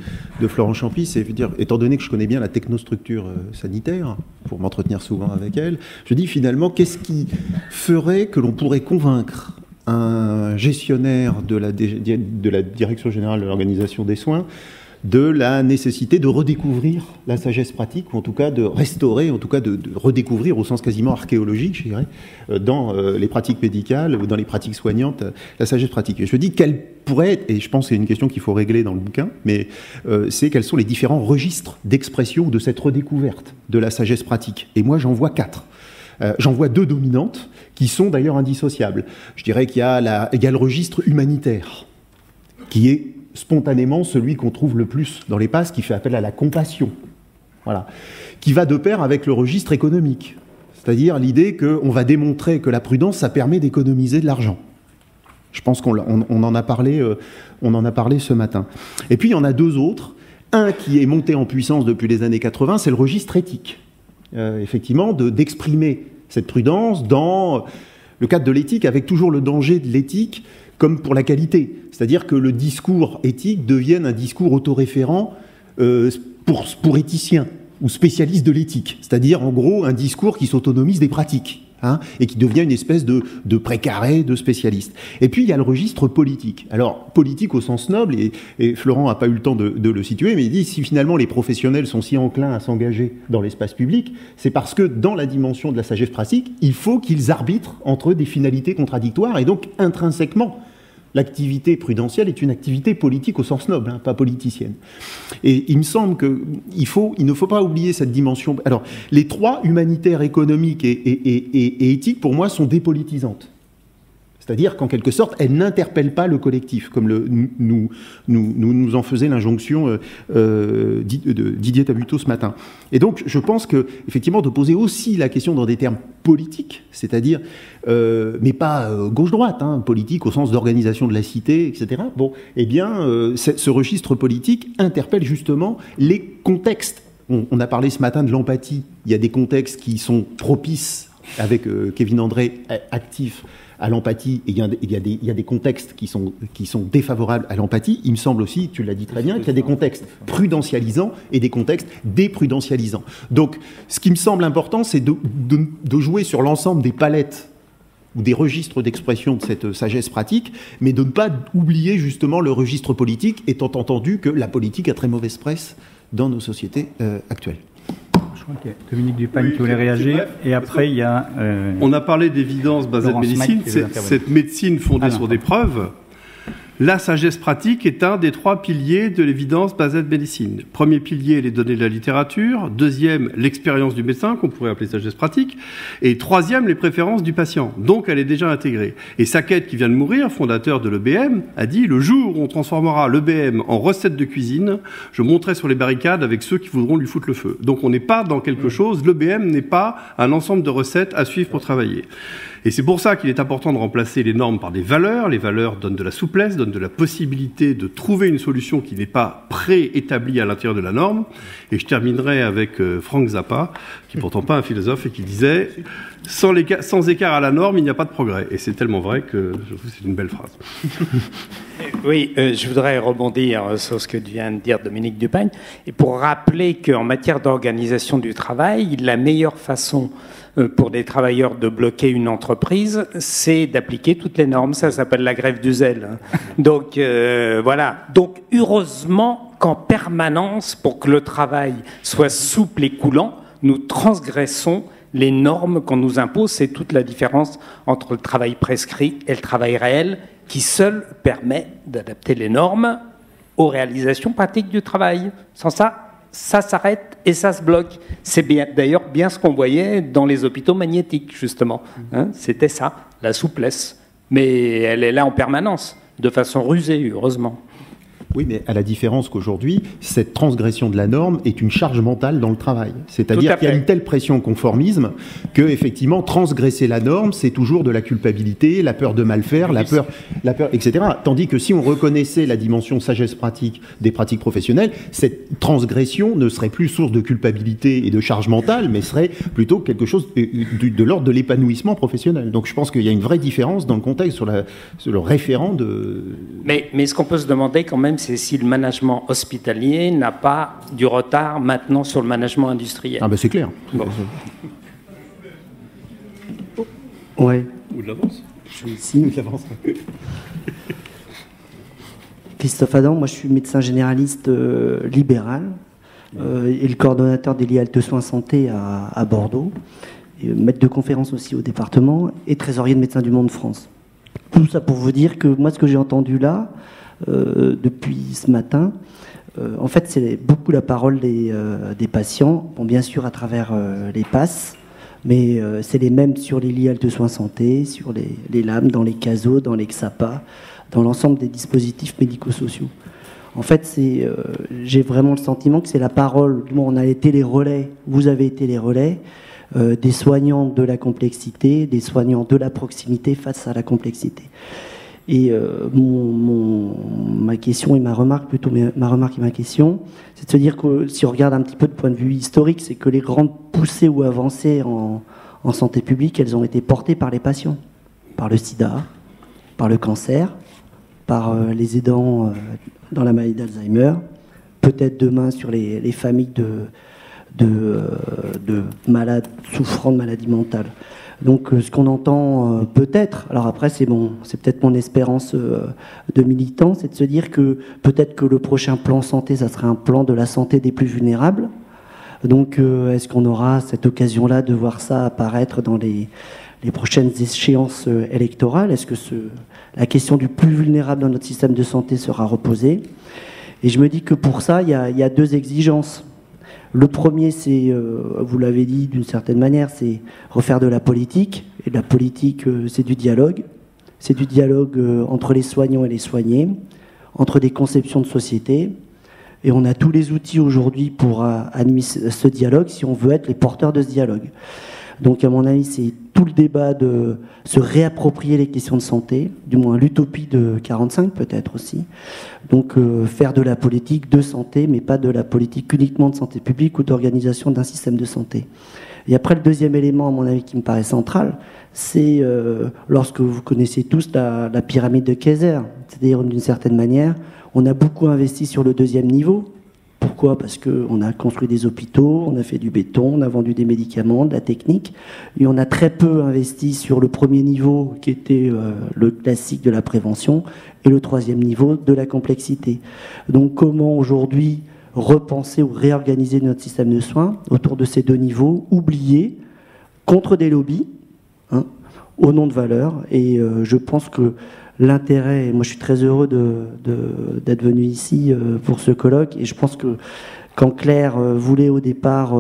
Florent Champy. C'est dire, étant donné que je connais bien la technostructure sanitaire, pour m'entretenir souvent avec elle, je dis finalement, qu'est-ce qui ferait que l'on pourrait convaincre un gestionnaire de la Direction Générale de l'Organisation des Soins de la nécessité de redécouvrir la sagesse pratique, ou en tout cas de restaurer, en tout cas de redécouvrir au sens quasiment archéologique, je dirais, dans les pratiques médicales ou dans les pratiques soignantes, la sagesse pratique. Et je dis qu'elle pourrait être, et je pense que c'est une question qu'il faut régler dans le bouquin, mais c'est quels sont les différents registres d'expression de cette redécouverte de la sagesse pratique. Et moi, j'en vois 4. J'en vois 2 dominantes, qui sont d'ailleurs indissociables. Je dirais qu'il y a le registre humanitaire, qui est spontanément celui qu'on trouve le plus dans les passes, qui fait appel à la compassion, voilà, qui va de pair avec le registre économique, c'est-à-dire l'idée qu'on va démontrer que la prudence, ça permet d'économiser de l'argent. Je pense qu'on en a parlé ce matin. Et puis il y en a 2 autres. Un qui est monté en puissance depuis les années 80, c'est le registre éthique. Effectivement, d'exprimer cette prudence dans le cadre de l'éthique, avec toujours le danger de l'éthique comme pour la qualité. C'est-à-dire que le discours éthique devienne un discours autoréférent pour éthiciens ou spécialistes de l'éthique. C'est-à-dire, en gros, un discours qui s'autonomise des pratiques, et qui devient une espèce de précaré de spécialistes. Et puis, il y a le registre politique. Alors, politique au sens noble, et Florent n'a pas eu le temps de le situer, mais il dit, si finalement les professionnels sont si enclins à s'engager dans l'espace public, c'est parce que dans la dimension de la sagesse pratique, il faut qu'ils arbitrent entre des finalités contradictoires, et donc, intrinsèquement, l'activité prudentielle est une activité politique au sens noble, pas politicienne. Et il me semble qu'il ne faut pas oublier cette dimension. Alors, les 3, humanitaire, économique et éthique, pour moi, sont dépolitisantes. C'est-à-dire qu'en quelque sorte, elles n'interpellent pas le collectif, comme nous en faisait l'injonction Didier Tabuteau ce matin. Et donc, je pense qu'effectivement, de poser aussi la question dans des termes politiques, c'est-à-dire, mais pas gauche-droite, politique au sens d'organisation de la cité, etc. Bon, eh bien, ce registre politique interpelle justement les contextes. On a parlé ce matin de l'empathie. Il y a des contextes qui sont propices, avec Kevin André, actif à l'empathie, et il y a des contextes qui sont défavorables à l'empathie. Il me semble aussi, tu l'as dit très bien, qu'il y a des contextes prudentialisants et des contextes déprudentialisants. Donc, ce qui me semble important, c'est de jouer sur l'ensemble des palettes ou des registres d'expression de cette sagesse pratique, mais de ne pas oublier justement le registre politique, étant entendu que la politique a très mauvaise presse dans nos sociétés actuelles. Okay. Dominique Dupagne qui voulait réagir, et après il y a... On a parlé d'évidence basée de médecine, cette médecine fondée sur des preuves. La sagesse pratique est un des 3 piliers de l'évidence basée de médecine. Premier pilier, les données de la littérature. Deuxième, l'expérience du médecin, qu'on pourrait appeler sagesse pratique. Et troisième, les préférences du patient. Donc, elle est déjà intégrée. Et Sackett, qui vient de mourir, fondateur de l'EBM, a dit « Le jour où on transformera l'EBM en recette de cuisine, je monterai sur les barricades avec ceux qui voudront lui foutre le feu. » Donc, on n'est pas dans quelque chose, l'EBM n'est pas un ensemble de recettes à suivre pour travailler. Et c'est pour ça qu'il est important de remplacer les normes par des valeurs. Les valeurs donnent de la souplesse, donnent de la possibilité de trouver une solution qui n'est pas préétablie à l'intérieur de la norme. Et je terminerai avec Frank Zappa, qui n'est pourtant pas un philosophe, et qui disait « Sans écart à la norme, il n'y a pas de progrès ». Et c'est tellement vrai que je trouve que c'est une belle phrase. Oui, je voudrais rebondir sur ce que vient de dire Dominique Dupagne, et pour rappeler qu'en matière d'organisation du travail, la meilleure façon pour des travailleurs de bloquer une entreprise, c'est d'appliquer toutes les normes. Ça s'appelle la grève du zèle. Donc voilà. Donc heureusement qu'en permanence, pour que le travail soit souple et coulant, nous transgressons les normes qu'on nous impose. C'est toute la différence entre le travail prescrit et le travail réel, qui seul permet d'adapter les normes aux réalisations pratiques du travail. Sans ça, ça s'arrête et ça se bloque. C'est bien, d'ailleurs bien ce qu'on voyait dans les hôpitaux magnétiques, justement. Hein, c'était ça, la souplesse. Mais elle est là en permanence, de façon rusée, heureusement. Oui, mais à la différence qu'aujourd'hui, cette transgression de la norme est une charge mentale dans le travail. C'est-à-dire qu'il y a une telle pression au conformisme que, effectivement, transgresser la norme, c'est toujours de la culpabilité, la peur de mal faire, la peur, etc. Tandis que si on reconnaissait la dimension sagesse pratique des pratiques professionnelles, cette transgression ne serait plus source de culpabilité et de charge mentale, mais serait plutôt quelque chose de l'ordre de l'épanouissement professionnel. Donc je pense qu'il y a une vraie différence dans le contexte sur le référent de... Mais ce qu'on peut se demander quand même, c'est si le management hospitalier n'a pas du retard maintenant sur le management industriel. Ah ben c'est clair. Bon. Ouais. Ou de l'avance. Je suis ici. De l'avance. Christophe Adam, moi je suis médecin généraliste libéral et le coordonnateur des liens de soins santé à Bordeaux, et maître de conférence aussi au département et trésorier de Médecins du Monde France. Tout ça pour vous dire que moi ce que j'ai entendu là, depuis ce matin, en fait c'est beaucoup la parole des patients, bon, bien sûr à travers les passes, mais c'est les mêmes sur les lits de soins santé, sur les lames, dans les casos, dans les XAPA, dans l'ensemble des dispositifs médico-sociaux. En fait, j'ai vraiment le sentiment que c'est la parole, on a été les relais, vous avez été les relais, des soignants de la complexité, des soignants de la proximité face à la complexité. Et ma question et ma remarque, plutôt ma remarque et ma question, c'est de se dire que si on regarde un petit peu de point de vue historique, c'est que les grandes poussées ou avancées en santé publique, elles ont été portées par les patients, par le sida, par le cancer, par les aidants dans la maladie d'Alzheimer, peut-être demain sur les familles de malades souffrant de maladies mentales. Donc ce qu'on entend peut-être, alors après c'est peut-être mon espérance de militant, c'est de se dire que peut-être que le prochain plan santé, ça sera un plan de la santé des plus vulnérables. Donc est-ce qu'on aura cette occasion-là de voir ça apparaître dans les prochaines échéances électorales? Est-ce que la question du plus vulnérable dans notre système de santé sera reposée? Et je me dis que pour ça, il y a deux exigences. Le premier, c'est, vous l'avez dit d'une certaine manière, c'est refaire de la politique. Et la politique, c'est du dialogue. C'est du dialogue entre les soignants et les soignés, entre des conceptions de société. Et on a tous les outils aujourd'hui pour animer ce dialogue si on veut être les porteurs de ce dialogue. Donc à mon avis, c'est tout le débat de se réapproprier les questions de santé, du moins l'utopie de 45 peut-être aussi. Donc faire de la politique de santé, mais pas de la politique uniquement de santé publique ou d'organisation d'un système de santé. Et après, le deuxième élément, à mon avis, qui me paraît central, c'est lorsque vous connaissez tous la pyramide de Kayser, c'est-à-dire d'une certaine manière, on a beaucoup investi sur le deuxième niveau. Pourquoi ? Parce qu'on a construit des hôpitaux, on a fait du béton, on a vendu des médicaments, de la technique, et on a très peu investi sur le premier niveau, qui était le classique de la prévention, et le troisième niveau de la complexité. Donc comment aujourd'hui repenser ou réorganiser notre système de soins autour de ces deux niveaux, oubliés, contre des lobbies, au nom de valeurs, et je pense que l'intérêt, moi je suis très heureux d'être venu ici pour ce colloque, et je pense que quand Claire voulait au départ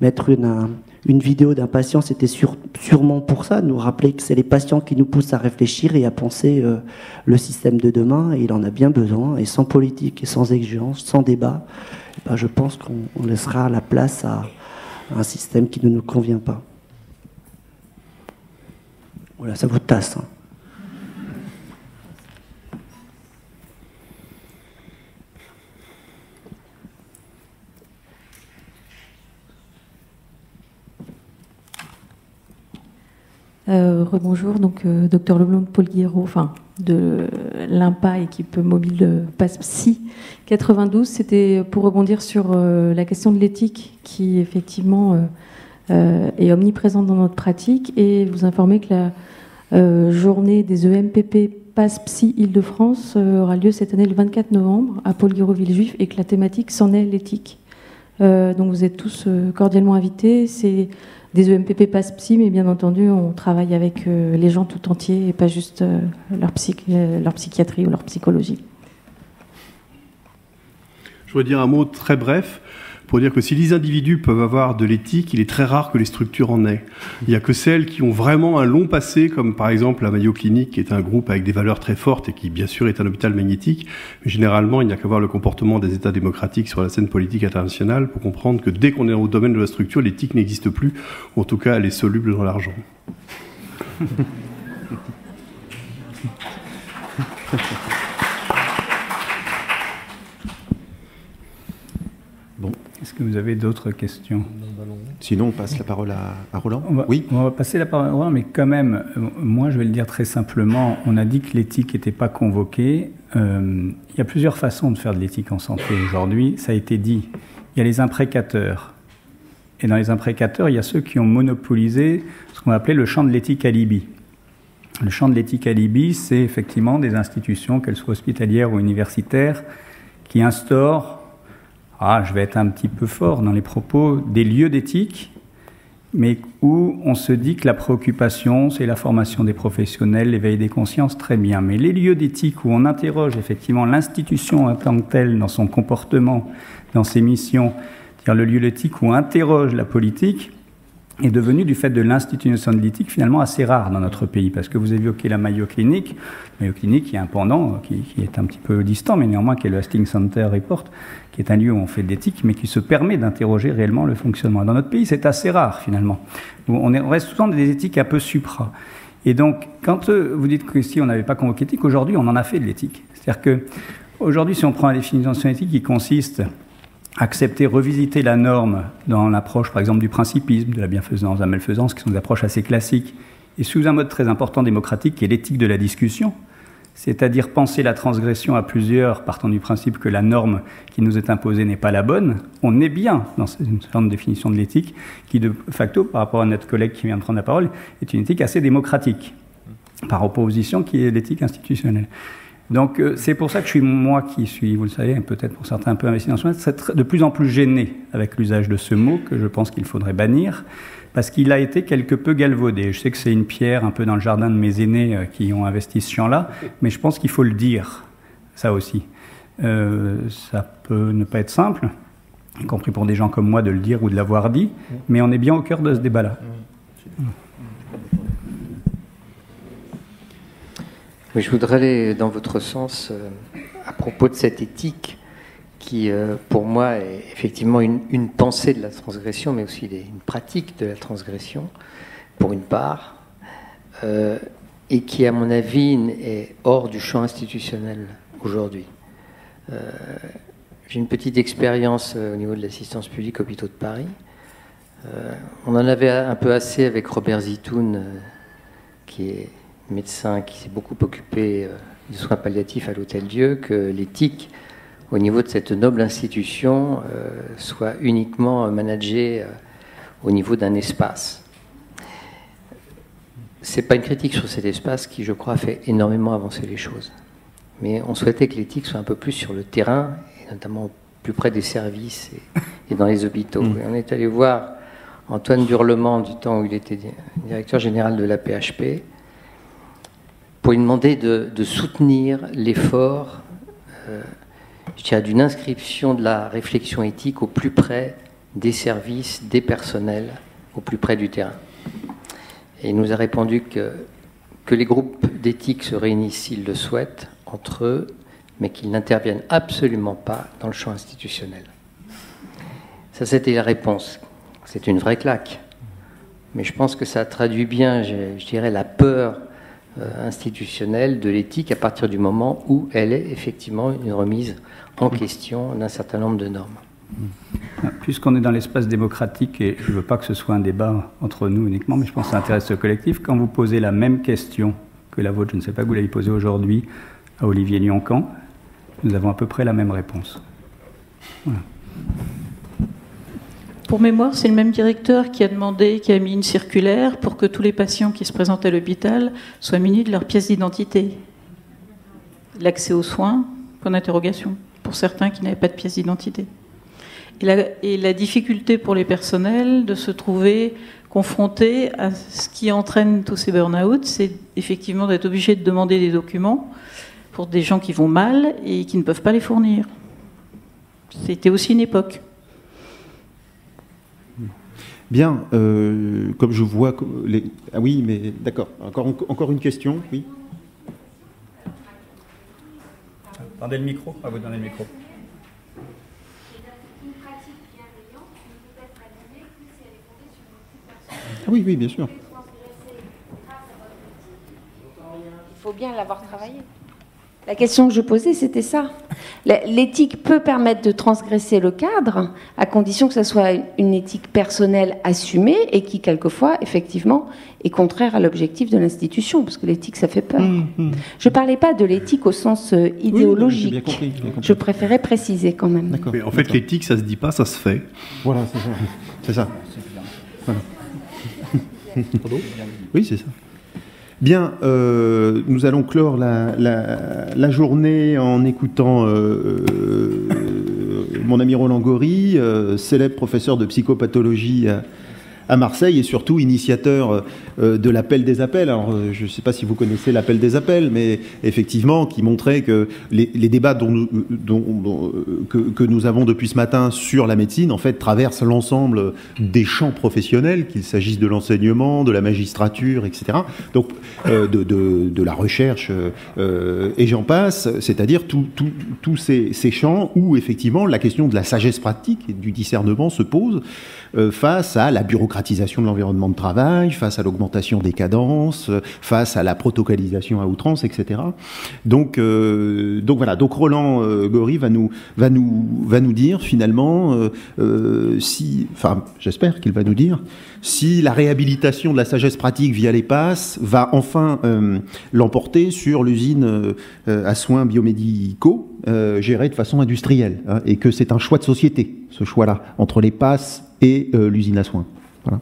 mettre une vidéo d'un patient, c'était sûrement pour ça, nous rappeler que c'est les patients qui nous poussent à réfléchir et à penser le système de demain, et il en a bien besoin, et sans politique et sans exigence, sans débat, ben je pense qu'on laissera la place à un système qui ne nous convient pas. Voilà, ça vous tasse. Rebonjour, donc Dr Leblanc de Paul Guiraud, enfin de l'IMPA, équipe mobile PASPSI 92. C'était pour rebondir sur la question de l'éthique qui effectivement est omniprésente dans notre pratique, et vous informer que la journée des EMPP PASPSI Île-de-France aura lieu cette année le 24 novembre à Paul-Guiraud-Villejuif, et que la thématique s'en est l'éthique. Donc vous êtes tous cordialement invités. C'est des EMPP PASPSI, mais bien entendu, on travaille avec les gens tout entiers et pas juste leur psychiatrie ou leur psychologie. Je voudrais dire un mot très bref pour dire que si les individus peuvent avoir de l'éthique, il est très rare que les structures en aient. Il n'y a que celles qui ont vraiment un long passé, comme par exemple la Mayo Clinic, qui est un groupe avec des valeurs très fortes et qui, bien sûr, est un hôpital magnétique. Mais généralement, il n'y a qu'à voir le comportement des États démocratiques sur la scène politique internationale pour comprendre que dès qu'on est au domaine de la structure, l'éthique n'existe plus. En tout cas, elle est soluble dans l'argent. Bon. Est-ce que vous avez d'autres questions? Sinon, on passe la parole à Roland. Oui, on va passer la parole à Roland, mais quand même, moi je vais le dire très simplement, on a dit que l'éthique n'était pas convoquée. Il y a plusieurs façons de faire de l'éthique en santé aujourd'hui, ça a été dit. Il y a les imprécateurs. Et dans les imprécateurs, il y a ceux qui ont monopolisé ce qu'on appelait le champ de l'éthique alibi. Le champ de l'éthique alibi, c'est effectivement des institutions, qu'elles soient hospitalières ou universitaires, qui instaurent, je vais être un petit peu fort dans les propos, des lieux d'éthique, mais où on se dit que la préoccupation, c'est la formation des professionnels, l'éveil des consciences, très bien. Mais les lieux d'éthique où on interroge effectivement l'institution en tant que telle, dans son comportement, dans ses missions, c'est-à-dire le lieu d'éthique où on interroge la politique, est devenu, du fait de l'institution de l'éthique, finalement assez rare dans notre pays. Parce que vous évoquez la Mayo Clinic. Mayo Clinic, il y a un pendant qui est un petit peu distant, mais néanmoins qui est le Hastings Center Report, qui est un lieu où on fait de l'éthique, mais qui se permet d'interroger réellement le fonctionnement. Dans notre pays, c'est assez rare, finalement. On reste souvent des éthiques un peu supra. Et donc, quand vous dites que si on n'avait pas convoqué l'éthique, aujourd'hui, on en a fait de l'éthique. C'est-à-dire que, aujourd'hui, si on prend la définition d'éthique qui consiste accepter, revisiter la norme dans l'approche, par exemple, du principisme, de la bienfaisance, de la malfaisance, qui sont des approches assez classiques, et sous un mode très important démocratique, qui est l'éthique de la discussion, c'est-à-dire penser la transgression à plusieurs, partant du principe que la norme qui nous est imposée n'est pas la bonne, on est bien dans une certaine définition de l'éthique, qui de facto, par rapport à notre collègue qui vient de prendre la parole, est une éthique assez démocratique, par opposition qui est l'éthique institutionnelle. Donc c'est pour ça que je suis, moi qui suis, vous le savez, peut-être pour certains un peu investi dans ce moment, de plus en plus gêné avec l'usage de ce mot que je pense qu'il faudrait bannir, parce qu'il a été quelque peu galvaudé. Je sais que c'est une pierre un peu dans le jardin de mes aînés qui ont investi ce champ-là, mais je pense qu'il faut le dire, ça aussi. Ça peut ne pas être simple, y compris pour des gens comme moi de le dire ou de l'avoir dit, mais on est bien au cœur de ce débat-là. Oui, je voudrais aller dans votre sens à propos de cette éthique qui, pour moi, est effectivement une pensée de la transgression, mais aussi une pratique de la transgression, pour une part, et qui, à mon avis, est hors du champ institutionnel aujourd'hui. J'ai une petite expérience au niveau de l'assistance publique hôpitaux de Paris. On en avait un peu assez avec Robert Zitoun, qui est médecin qui s'est beaucoup occupé de soins palliatifs à l'Hôtel-Dieu, que l'éthique, au niveau de cette noble institution, soit uniquement managée au niveau d'un espace. C'est pas une critique sur cet espace qui, je crois, fait énormément avancer les choses. Mais on souhaitait que l'éthique soit un peu plus sur le terrain, et notamment plus près des services et dans les hôpitaux. Et on est allé voir Antoine Durlement, du temps où il était directeur général de la PHP, pour lui demander de soutenir l'effort, je dirais, d'une inscription de la réflexion éthique au plus près des services, des personnels, au plus près du terrain. Et il nous a répondu que les groupes d'éthique se réunissent s'ils le souhaitent, entre eux, mais qu'ils n'interviennent absolument pas dans le champ institutionnel. Ça, c'était la réponse. C'est une vraie claque. Mais je pense que ça traduit bien, je dirais, la peur institutionnelle de l'éthique à partir du moment où elle est effectivement une remise en question d'un certain nombre de normes. Puisqu'on est dans l'espace démocratique, et je ne veux pas que ce soit un débat entre nous uniquement, mais je pense que ça intéresse le collectif, quand vous posez la même question que la vôtre, je ne sais pas que vous l'avez posée aujourd'hui, à Olivier Lioncan, nous avons à peu près la même réponse. Voilà. Pour mémoire, c'est le même directeur qui a demandé, qui a mis une circulaire pour que tous les patients qui se présentent à l'hôpital soient munis de leur pièce d'identité. L'accès aux soins, point d'interrogation, pour certains qui n'avaient pas de pièce d'identité. Et la difficulté pour les personnels de se trouver confrontés à ce qui entraîne tous ces burn-out, c'est effectivement d'être obligé de demander des documents pour des gens qui vont mal et qui ne peuvent pas les fournir. C'était aussi une époque. Bien, comme je vois... Ah oui, mais d'accord. Encore une question, oui. Attendez le micro, à vous donner le micro. Oui, oui, bien sûr. Il faut bien l'avoir travaillé. La question que je posais, c'était ça. L'éthique peut permettre de transgresser le cadre, à condition que ce soit une éthique personnelle assumée et qui, quelquefois, effectivement, est contraire à l'objectif de l'institution, parce que l'éthique, ça fait peur. Je ne parlais pas de l'éthique au sens idéologique. Oui, j'ai bien compris. Je préférais préciser quand même. Mais en fait, l'éthique, ça ne se dit pas, ça se fait. Voilà, c'est ça. C'est ça. Voilà. Oui, c'est ça. Bien, nous allons clore la journée en écoutant mon ami Roland Gory, célèbre professeur de psychopathologie à Marseille et surtout initiateur de l'appel des appels. Alors, je ne sais pas si vous connaissez l'appel des appels, mais effectivement, qui montrait que les débats que nous avons depuis ce matin sur la médecine, en fait, traversent l'ensemble des champs professionnels, qu'il s'agisse de l'enseignement, de la magistrature, etc. Donc, de la recherche, et j'en passe, c'est-à-dire tous ces champs où, effectivement, la question de la sagesse pratique et du discernement se pose face à la bureaucratisation de l'environnement de travail, face à l'augmentation des cadences, face à la protocolisation à outrance, etc. Donc voilà. Donc Roland Gory va nous dire finalement j'espère qu'il va nous dire si la réhabilitation de la sagesse pratique via les PASS va enfin l'emporter sur l'usine à soins biomédicaux gérée de façon industrielle, hein, et que c'est un choix de société, ce choix-là, entre les PASS et l'usine à soins. Voilà.